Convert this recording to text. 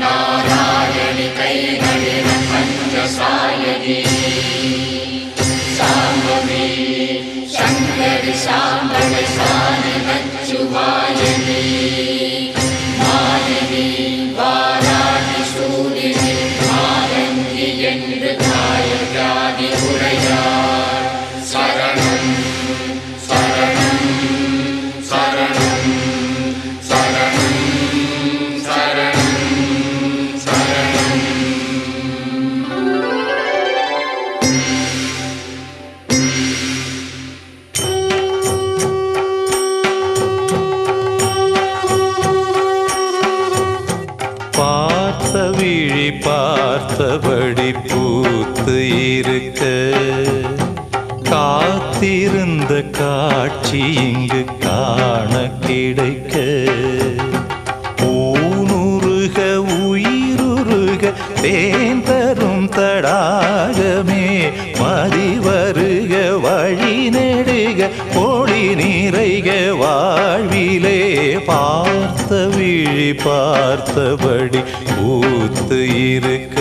नारायणि कैहरिण पञ्चसायगी साम्बवी शङ्करि साम्बरि सानि नच्चुवायगी मालिनी वाराणि शूलिनि मारङ्गि என்று தாயகாதி உரையார் சரணம் சரணம் சரணம் சரணம் சரணம் சரணம். பார்த்த விழி பார்த்தபடி பூத்து இருக்க காத்திருந்த காட்சி இங்கு காண கிடைக்க ஊனுருக உயிருருக தேன் தரும் தடாகமே மதி வருக வழி நெடுக ஒளி நிறைக வாழ்விலே பார்த்த விழி பார்த்தபடி பூத்து இருக்க